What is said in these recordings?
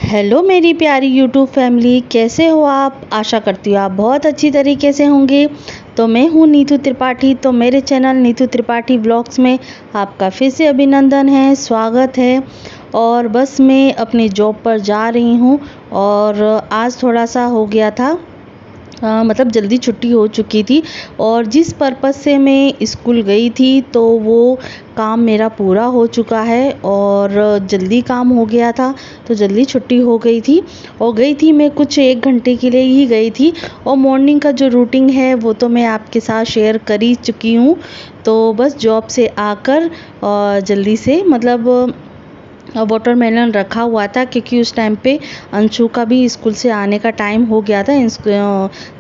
Hello मेरी प्यारी YouTube family, कैसे हो आप। आशा करती हूँ आप बहुत अच्छी तरीके से होंगे। तो मैं हूँ नीतू त्रिपाठी। तो मेरे चैनल नीतू त्रिपाठी व्लॉग्स में आपका फिर से अभिनंदन है, स्वागत है। और बस मैं अपनी जॉब पर जा रही हूँ और आज थोड़ा सा हो गया था, मतलब जल्दी छुट्टी हो चुकी थी और जिस पर्पज़ से मैं स्कूल गई थी तो वो काम मेरा पूरा हो चुका है और जल्दी काम हो गया था, तो जल्दी छुट्टी हो गई थी। और गई थी मैं कुछ 1 घंटे के लिए ही गई थी और मॉर्निंग का जो रूटीन है वो तो मैं आपके साथ शेयर कर ही चुकी हूँ। तो बस जॉब से आकर जल्दी से मतलब वाटरमेलन रखा हुआ था, क्योंकि उस टाइम पे अंशु का भी स्कूल से आने का टाइम हो गया था।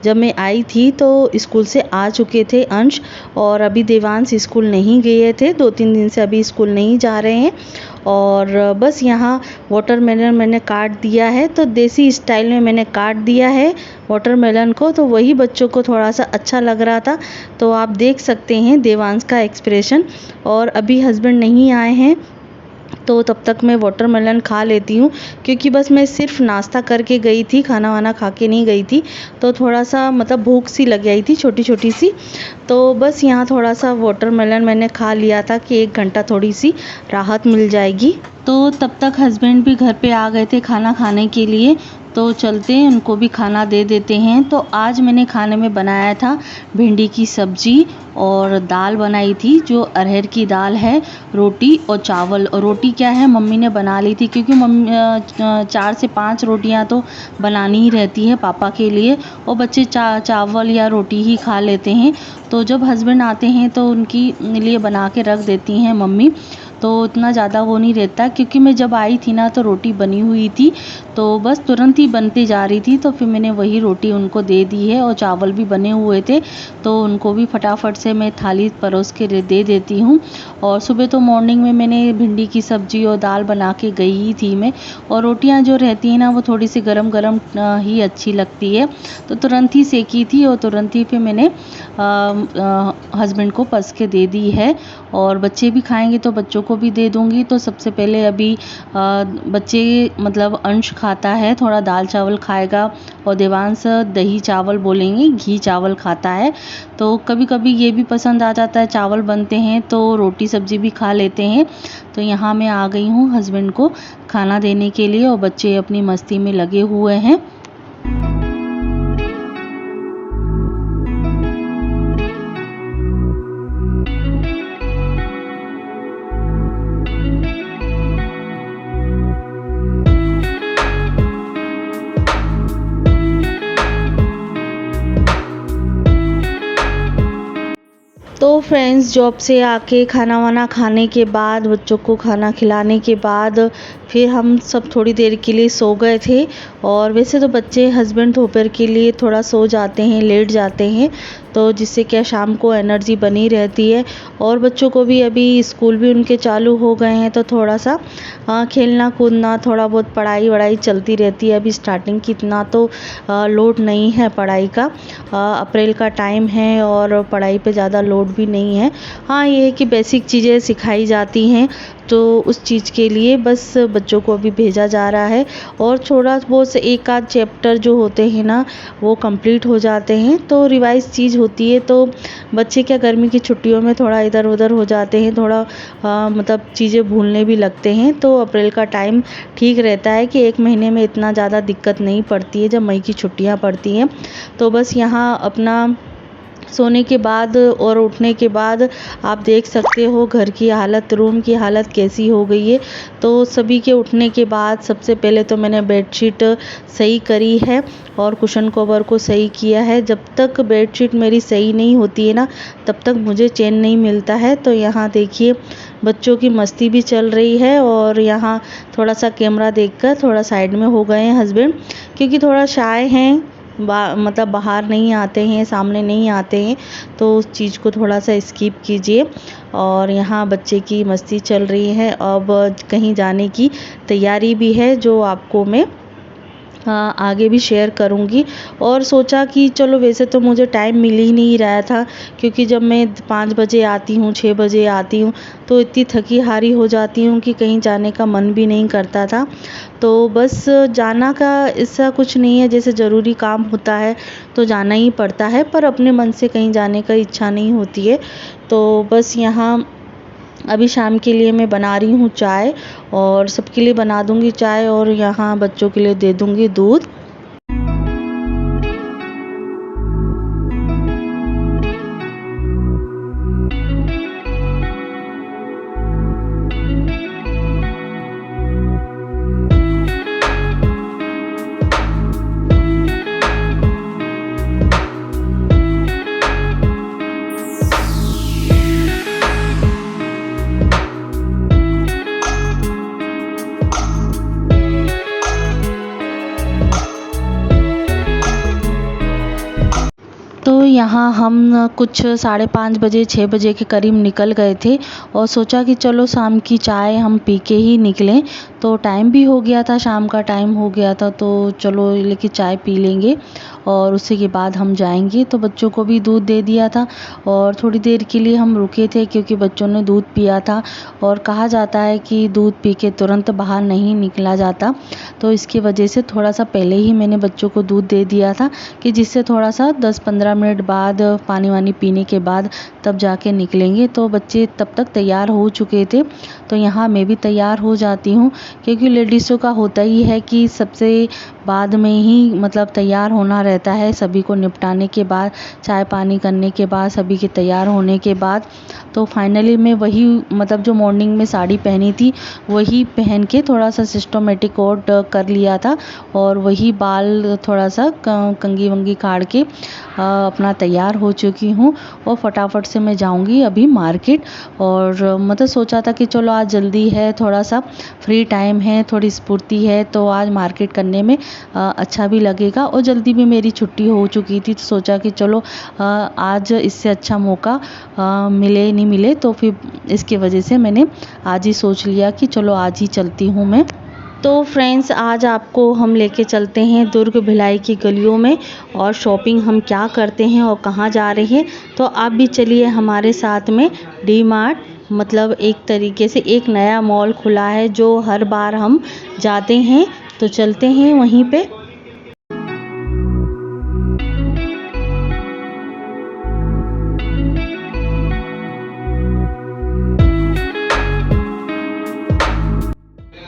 जब मैं आई थी तो स्कूल से आ चुके थे अंश, और अभी देवांश स्कूल नहीं गए थे, 2-3 दिन से अभी स्कूल नहीं जा रहे हैं। और बस यहाँ वाटरमेलन मैंने काट दिया है, तो देसी स्टाइल में मैंने काट दिया है वाटरमेलन को, तो वही बच्चों को थोड़ा सा अच्छा लग रहा था। तो आप देख सकते हैं देवांश का एक्सप्रेशन। और अभी हस्बैंड नहीं आए हैं तो तब तक मैं वाटरमेलन खा लेती हूँ, क्योंकि बस मैं सिर्फ नाश्ता करके गई थी, खाना वाना खा के नहीं गई थी। तो थोड़ा सा मतलब भूख सी लग गई थी, छोटी छोटी सी। तो बस यहाँ थोड़ा सा वाटरमेलन मैंने खा लिया था कि 1 घंटा थोड़ी सी राहत मिल जाएगी। तो तब तक हस्बैंड भी घर पे आ गए थे खाना खाने के लिए, तो चलते हैं उनको भी खाना दे देते हैं। तो आज मैंने खाने में बनाया था भिंडी की सब्जी और दाल बनाई थी, जो अरहर की दाल है, रोटी और चावल। और रोटी क्या है मम्मी ने बना ली थी, क्योंकि मम्मी 4 से 5 रोटियां तो बनानी ही रहती है पापा के लिए, और बच्चे चावल या रोटी ही खा लेते हैं। तो जब हस्बैंड आते हैं तो उनकी लिए बना के रख देती हैं मम्मी, तो इतना ज़्यादा वो नहीं रहता। क्योंकि मैं जब आई थी ना तो रोटी बनी हुई थी, तो बस तुरंत ही बनती जा रही थी, तो फिर मैंने वही रोटी उनको दे दी है। और चावल भी बने हुए थे तो उनको भी फटाफट से मैं थाली परोस के दे देती हूँ। और सुबह तो मॉर्निंग में मैंने भिंडी की सब्जी और दाल बना के गई ही थी मैं, और रोटियाँ जो रहती हैं ना वो थोड़ी सी गरम गरम ही अच्छी लगती है, तो तुरंत ही सेकी थी और तुरंत ही फिर मैंने हस्बैंड को पस के दे दी है। और बच्चे भी खाएंगे तो बच्चों को भी दे दूंगी। तो सबसे पहले अभी बच्चे मतलब अंश खाता है, थोड़ा दाल चावल खाएगा, और देवांश दही चावल बोलेंगे, घी चावल खाता है। तो कभी कभी ये भी पसंद आ जाता है, चावल बनते हैं तो रोटी सब्जी भी खा लेते हैं। तो यहाँ मैं आ गई हूँ हस्बैंड को खाना देने के लिए, और बच्चे अपनी मस्ती में लगे हुए हैं। तो फ्रेंड्स, जॉब से आके खाना वाना खाने के बाद, बच्चों को खाना खिलाने के बाद फिर हम सब थोड़ी देर के लिए सो गए थे। और वैसे तो बच्चे हस्बैंड दोपहर के लिए थोड़ा सो जाते हैं, लेट जाते हैं, तो जिससे क्या शाम को एनर्जी बनी रहती है। और बच्चों को भी अभी स्कूल भी उनके चालू हो गए हैं, तो थोड़ा सा खेलना कूदना, थोड़ा बहुत पढ़ाई वढ़ाई चलती रहती है। अभी स्टार्टिंग की इतना तो लोड नहीं है पढ़ाई का, अप्रैल का टाइम है और पढ़ाई पे ज़्यादा लोड भी नहीं है। हाँ, ये है कि बेसिक चीज़ें सिखाई जाती हैं, तो उस चीज़ के लिए बस बच्चों को अभी भेजा जा रहा है। और थोड़ा बहुत से 1 आध चैप्टर जो होते हैं ना वो कंप्लीट हो जाते हैं, तो रिवाइज चीज़ होती है। तो बच्चे क्या गर्मी की छुट्टियों में थोड़ा इधर उधर हो जाते हैं, थोड़ा मतलब चीज़ें भूलने भी लगते हैं। तो अप्रैल का टाइम ठीक रहता है कि 1 महीने में इतना ज़्यादा दिक्कत नहीं पड़ती है, जब मई की छुट्टियाँ पड़ती हैं। तो बस यहाँ अपना सोने के बाद और उठने के बाद आप देख सकते हो घर की हालत, रूम की हालत कैसी हो गई है। तो सभी के उठने के बाद सबसे पहले तो मैंने बेडशीट सही करी है और कुशन कवर को सही किया है। जब तक बेडशीट मेरी सही नहीं होती है ना, तब तक मुझे चैन नहीं मिलता है। तो यहाँ देखिए बच्चों की मस्ती भी चल रही है, और यहाँ थोड़ा सा कैमरा देखकर थोड़ा साइड में हो गए हैं हस्बैंड, क्योंकि थोड़ा शाय हैं, मतलब बाहर नहीं आते हैं, सामने नहीं आते हैं, तो उस चीज़ को थोड़ा सा स्किप कीजिए। और यहाँ बच्चे की मस्ती चल रही है, अब कहीं जाने की तैयारी भी है, जो आपको मैं आगे भी शेयर करूँगी। और सोचा कि चलो, वैसे तो मुझे टाइम मिल ही नहीं रहा था, क्योंकि जब मैं 5 बजे आती हूँ, 6 बजे आती हूँ, तो इतनी थकी हारी हो जाती हूँ कि कहीं जाने का मन भी नहीं करता था। तो बस जाना का ऐसा कुछ नहीं है, जैसे ज़रूरी काम होता है तो जाना ही पड़ता है, पर अपने मन से कहीं जाने का इच्छा नहीं होती है। तो बस यहाँ अभी शाम के लिए मैं बना रही हूँ चाय, और सबके लिए बना दूँगी चाय, और यहाँ बच्चों के लिए दे दूँगी दूध। तो यहाँ हम कुछ 5:30 बजे 6 बजे के करीब निकल गए थे, और सोचा कि चलो शाम की चाय हम पी के ही निकलें। तो टाइम भी हो गया था, शाम का टाइम हो गया था, तो चलो लेके चाय पी लेंगे और उसी के बाद हम जाएंगे। तो बच्चों को भी दूध दे दिया था, और थोड़ी देर के लिए हम रुके थे क्योंकि बच्चों ने दूध पिया था, और कहा जाता है कि दूध पी के तुरंत बाहर नहीं निकला जाता। तो इसकी वजह से थोड़ा सा पहले ही मैंने बच्चों को दूध दे दिया था, कि जिससे थोड़ा सा 10-15 मिनट बाद पानी वानी पीने के बाद तब जाके निकलेंगे। तो बच्चे तब तक तैयार हो चुके थे। तो यहाँ मैं भी तैयार हो जाती हूँ, क्योंकि लेडीज़ों का होता ही है कि सबसे बाद में ही मतलब तैयार होना रहता है, सभी को निपटाने के बाद, चाय पानी करने के बाद, सभी के तैयार होने के बाद। तो फाइनली मैं वही मतलब जो मॉर्निंग में साड़ी पहनी थी वही पहन के थोड़ा सा सिस्टमेटिक कोट कर लिया था, और वही बाल थोड़ा सा कंघी वंगी काट के अपना तैयार हो चुकी हूँ। और फटाफट से मैं जाऊँगी अभी मार्केट। और मतलब सोचा था कि चलो आज जल्दी है, थोड़ा सा फ्री टाइम है, थोड़ी स्फूर्ति है, तो आज मार्केट करने में अच्छा भी लगेगा, और जल्दी भी मेरी छुट्टी हो चुकी थी। तो सोचा कि चलो आज इससे अच्छा मौका मिले नहीं मिले, तो फिर इसकी वजह से मैंने आज ही सोच लिया कि चलो आज ही चलती हूँ मैं। तो फ्रेंड्स, आज आपको हम लेके चलते हैं दुर्ग भिलाई की गलियों में, और शॉपिंग हम क्या करते हैं और कहाँ जा रहे हैं। तो आप भी चलिए हमारे साथ में। डी मार्ट मतलब एक तरीके से एक नया मॉल खुला है, जो हर बार हम जाते हैं, तो चलते हैं वहीं पे।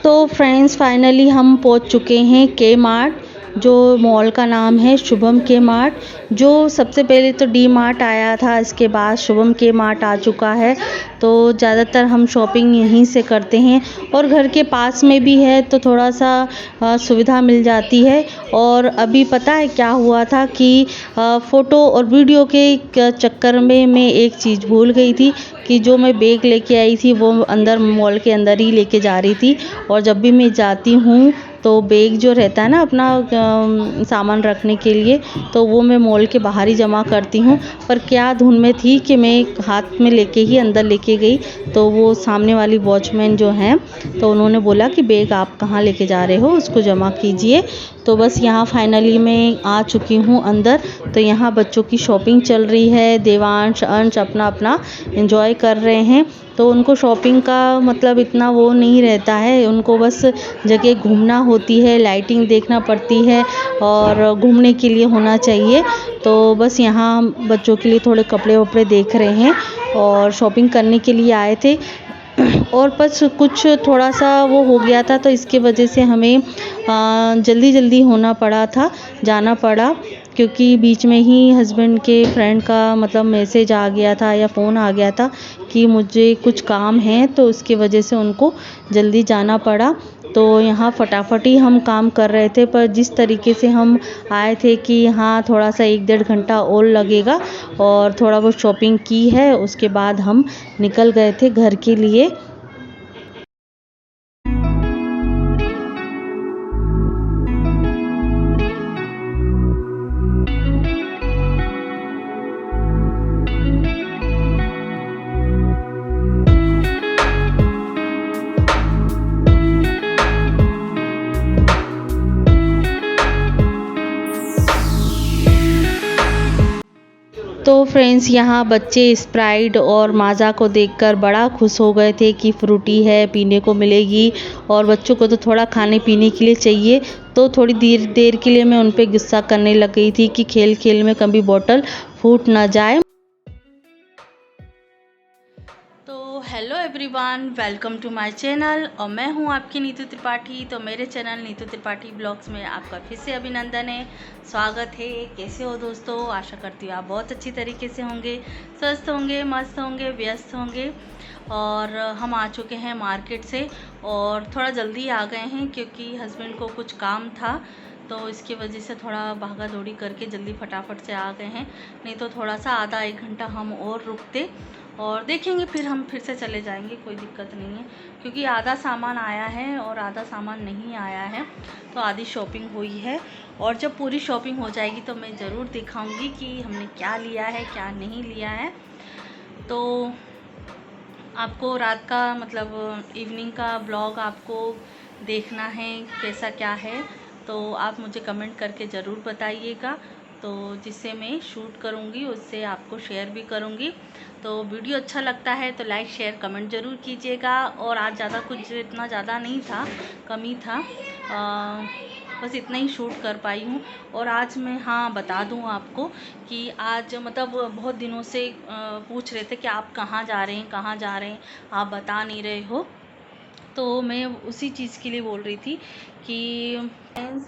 तो फ्रेंड्स, फाइनली हम पहुंच चुके हैं के मार्ट, जो मॉल का नाम है शुभम के मार्ट। जो सबसे पहले तो डी मार्ट आया था, इसके बाद शुभम के मार्ट आ चुका है। तो ज़्यादातर हम शॉपिंग यहीं से करते हैं, और घर के पास में भी है तो थोड़ा सा सुविधा मिल जाती है। और अभी पता है क्या हुआ था कि फ़ोटो और वीडियो के चक्कर में मैं एक चीज़ भूल गई थी, कि जो मैं बैग लेके आई थी वो अंदर मॉल के अंदर ही लेके जा रही थी। और जब भी मैं जाती हूँ तो बैग जो रहता है ना अपना सामान रखने के लिए, तो वो मैं मॉल के बाहर ही जमा करती हूँ। पर क्या धुन में थी कि मैं हाथ में लेके ही अंदर लेके गई, तो वो सामने वाली वॉचमैन जो हैं, तो उन्होंने बोला कि बैग आप कहाँ लेके जा रहे हो, उसको जमा कीजिए। तो बस यहाँ फाइनली मैं आ चुकी हूँ अंदर। तो यहाँ बच्चों की शॉपिंग चल रही है, देवांश अंश अपना अपना एंजॉय कर रहे हैं। तो उनको शॉपिंग का मतलब इतना वो नहीं रहता है, उनको बस जगह घूमना होती है, लाइटिंग देखना पड़ती है, और घूमने के लिए होना चाहिए। तो बस यहाँ बच्चों के लिए थोड़े कपड़े वपड़े देख रहे हैं, और शॉपिंग करने के लिए आए थे। और बस कुछ थोड़ा सा वो हो गया था, तो इसके वजह से हमें जल्दी जल्दी होना पड़ा था, जाना पड़ा, क्योंकि बीच में ही हस्बैंड के फ्रेंड का मतलब मैसेज आ गया था या फ़ोन आ गया था कि मुझे कुछ काम है, तो उसकी वजह से उनको जल्दी जाना पड़ा। तो यहाँ फटाफट ही हम काम कर रहे थे, पर जिस तरीके से हम आए थे कि हाँ थोड़ा सा 1-1.5 घंटा और लगेगा, और थोड़ा बहुत शॉपिंग की है, उसके बाद हम निकल गए थे घर के लिए। फ्रेंड्स यहाँ बच्चे स्प्राइट और माज़ा को देखकर बड़ा खुश हो गए थे कि फ्रूटी है, पीने को मिलेगी। और बच्चों को तो थोड़ा खाने पीने के लिए चाहिए, तो थोड़ी देर देर के लिए मैं उन पे गुस्सा करने लग गई थी कि खेल खेल में कभी बॉटल फूट ना जाए। तो hello everyone, welcome to my channel और मैं हूं आपकी नीतू त्रिपाठी। तो मेरे चैनल नीतू त्रिपाठी ब्लॉग्स में आपका फिर से अभिनंदन है, स्वागत है। कैसे हो दोस्तों? आशा करती हूँ आप बहुत अच्छी तरीके से होंगे, स्वस्थ होंगे, मस्त होंगे, व्यस्त होंगे। और हम आ चुके हैं मार्केट से और थोड़ा जल्दी आ गए हैं क्योंकि हस्बैंड को कुछ काम था, तो इसकी वजह से थोड़ा भागा दौड़ी करके जल्दी फटाफट से आ गए हैं। नहीं तो थोड़ा सा आधा एक घंटा हम और रुकते और देखेंगे, फिर हम फिर से चले जाएंगे, कोई दिक्कत नहीं है। क्योंकि आधा सामान आया है और आधा सामान नहीं आया है, तो आधी शॉपिंग हुई है। और जब पूरी शॉपिंग हो जाएगी तो मैं ज़रूर दिखाऊंगी कि हमने क्या लिया है, क्या नहीं लिया है। तो आपको रात का मतलब इवनिंग का ब्लॉग आपको देखना है कैसा क्या है, तो आप मुझे कमेंट करके ज़रूर बताइएगा, तो जिससे मैं शूट करूँगी उससे आपको शेयर भी करूँगी। तो वीडियो अच्छा लगता है तो लाइक शेयर कमेंट ज़रूर कीजिएगा। और आज ज़्यादा कुछ इतना ज़्यादा नहीं था, कम ही था, बस इतना ही शूट कर पाई हूँ। और आज मैं बता दूँ आपको कि आज मतलब बहुत दिनों से पूछ रहे थे कि आप कहाँ जा रहे हैं, कहाँ जा रहे हैं, आप बता नहीं रहे हो। तो मैं उसी चीज़ के लिए बोल रही थी कि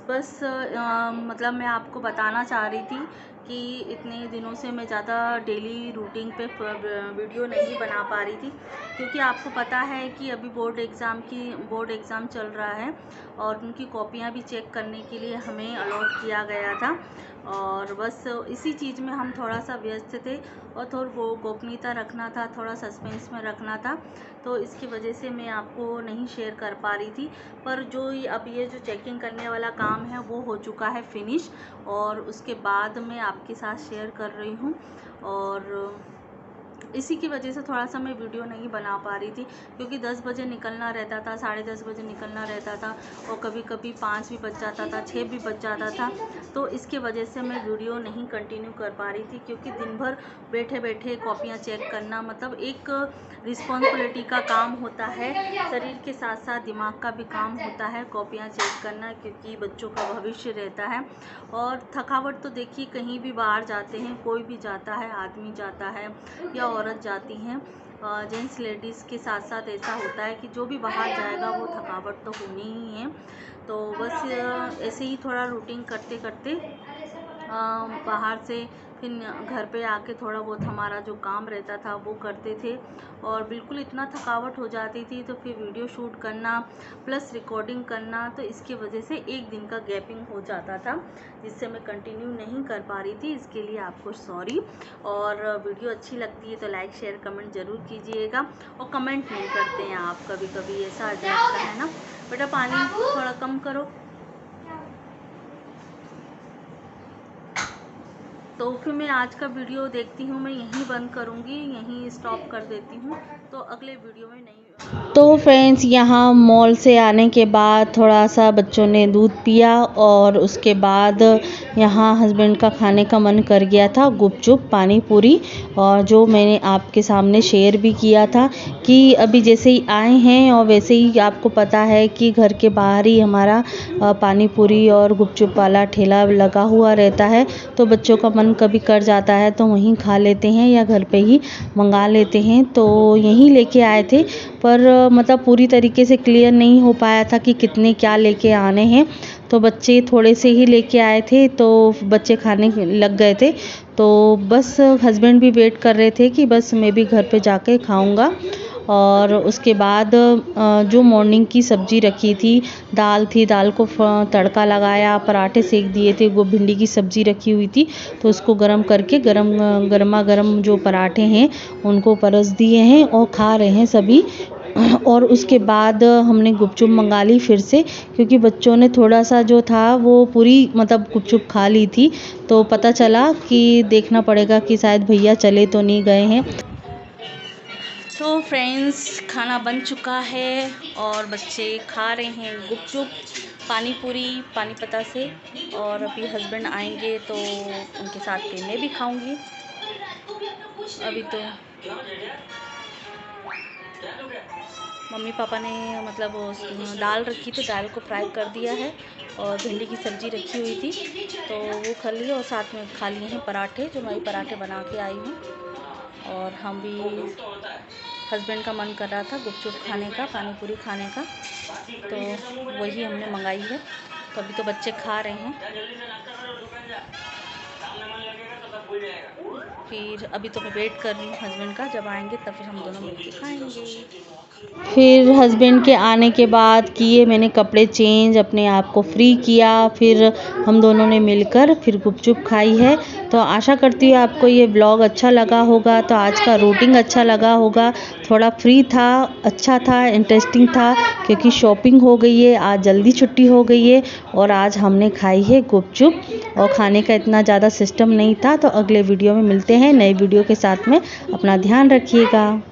बस मतलब मैं आपको बताना चाह रही थी कि इतने दिनों से मैं ज़्यादा डेली रूटीन पे वीडियो नहीं बना पा रही थी, क्योंकि आपको पता है कि अभी बोर्ड एग्ज़ाम चल रहा है और उनकी कॉपियाँ भी चेक करने के लिए हमें अलॉट किया गया था। और बस इसी चीज़ में हम थोड़ा सा व्यस्त थे और थोड़ा वो गोपनीयता रखना था, थोड़ा सस्पेंस में रखना था, तो इसकी वजह से मैं आपको नहीं शेयर कर पा रही थी। पर अब ये जो चेकिंग करने वाला काम है वो हो चुका है फिनिश, और उसके बाद मैं आपके साथ शेयर कर रही हूँ। और इसी की वजह से थोड़ा सा मैं वीडियो नहीं बना पा रही थी, क्योंकि 10 बजे निकलना रहता था, 10:30 बजे निकलना रहता था, और कभी कभी 5 भी बज जाता था, 6 भी बज जाता था। तो इसके वजह से मैं वीडियो नहीं कंटिन्यू कर पा रही थी, क्योंकि दिन भर बैठे बैठे कॉपियाँ चेक करना मतलब एक रिस्पॉन्सिबिलिटी का काम होता है। शरीर के साथ साथ दिमाग का भी काम होता है कॉपियाँ चेक करना, क्योंकि बच्चों का भविष्य रहता है। और थकावट तो देखिए, कहीं भी बाहर जाते हैं, कोई भी जाता है, आदमी जाता है या औरत जाती हैं, जेंट्स लेडीज़ के साथ साथ ऐसा होता है कि जो भी बाहर जाएगा वो थकावट तो होनी ही है। तो बस ऐसे ही थोड़ा रूटीन करते करते बाहर से फिर घर पे आके थोड़ा बहुत हमारा जो काम रहता था वो करते थे, और बिल्कुल इतना थकावट हो जाती थी, तो फिर वीडियो शूट करना प्लस रिकॉर्डिंग करना, तो इसकी वजह से एक दिन का गैपिंग हो जाता था, जिससे मैं कंटिन्यू नहीं कर पा रही थी। इसके लिए आपको सॉरी। और वीडियो अच्छी लगती है तो लाइक शेयर कमेंट ज़रूर कीजिएगा। और कमेंट नहीं करते हैं आप, कभी कभी ऐसा लगता है ना, बेटा पानी थोड़ा कम करो। तो फिर मैं आज का वीडियो देखती हूँ, मैं यहीं बंद करूँगी, यहीं स्टॉप कर देती हूँ, तो अगले वीडियो में नहीं। तो फ्रेंड्स यहाँ मॉल से आने के बाद थोड़ा सा बच्चों ने दूध पिया, और उसके बाद यहाँ हस्बैंड का खाने का मन कर गया था गुपचुप पानी पूरी, और जो मैंने आपके सामने शेयर भी किया था कि अभी जैसे ही आए हैं और वैसे ही आपको पता है कि घर के बाहर ही हमारा पानी पूरी और गुपचुप वाला ठेला लगा हुआ रहता है, तो बच्चों का मन कभी कर जाता है तो वहीं खा लेते हैं या घर पे ही मंगा लेते हैं। तो यहीं लेके आए थे, पर मतलब पूरी तरीके से क्लियर नहीं हो पाया था कि कितने क्या लेके आने हैं, तो बच्चे थोड़े से ही लेके आए थे, तो बच्चे खाने लग गए थे। तो बस हस्बैंड भी वेट कर रहे थे कि बस मैं भी घर पे जाके खाऊंगा। और उसके बाद जो मॉर्निंग की सब्ज़ी रखी थी, दाल थी, दाल को तड़का लगाया, पराठे सेक दिए थे, वो भिंडी की सब्ज़ी रखी हुई थी, तो उसको गरम करके गरमा गरम जो पराठे हैं उनको परस दिए हैं और खा रहे हैं सभी। और उसके बाद हमने गुपचुप मंगा ली फिर से, क्योंकि बच्चों ने थोड़ा सा जो था वो पूरी मतलब गुपचुप खा ली थी, तो पता चला कि देखना पड़ेगा कि शायद भैया चले तो नहीं गए हैं। तो फ्रेंड्स खाना बन चुका है और बच्चे खा रहे हैं गुपचुप पानी पूरी पानीपता से, और अभी हस्बैंड आएंगे तो उनके साथ पे मैं भी खाऊंगी। अभी तो मम्मी पापा ने मतलब दाल रखी थी, दाल को फ्राई कर दिया है और भिंडी की सब्ज़ी रखी हुई थी तो वो खा ली और साथ में खा लिए हैं पराठे, जो मैं पराठे बना के आई हूँ। और हम भी, हस्बैंड का मन कर रहा था गुपचुप खाने का, पानी पूरी खाने का, तो वही हमने मंगाई है। तो अभी तो बच्चे खा रहे हैं, फिर अभी तो मैं वेट कर रही हूँ हस्बैंड का, जब आएंगे तब फिर हम दोनों मिलकर खाएंगे। फिर हस्बैंड के आने के बाद किए मैंने कपड़े चेंज, अपने आप को फ्री किया, फिर हम दोनों ने मिलकर फिर गुपचुप खाई है। तो आशा करती हूँ आपको ये ब्लॉग अच्छा लगा होगा। तो आज का रूटीन अच्छा लगा होगा, थोड़ा फ्री था, अच्छा था, इंटरेस्टिंग था, क्योंकि शॉपिंग हो गई है, आज जल्दी छुट्टी हो गई है और आज हमने खाई है गुपचुप। और खाने का इतना ज़्यादा सिस्टम नहीं था। तो अगले वीडियो में मिलते हैं नए वीडियो के साथ में, अपना ध्यान रखिएगा।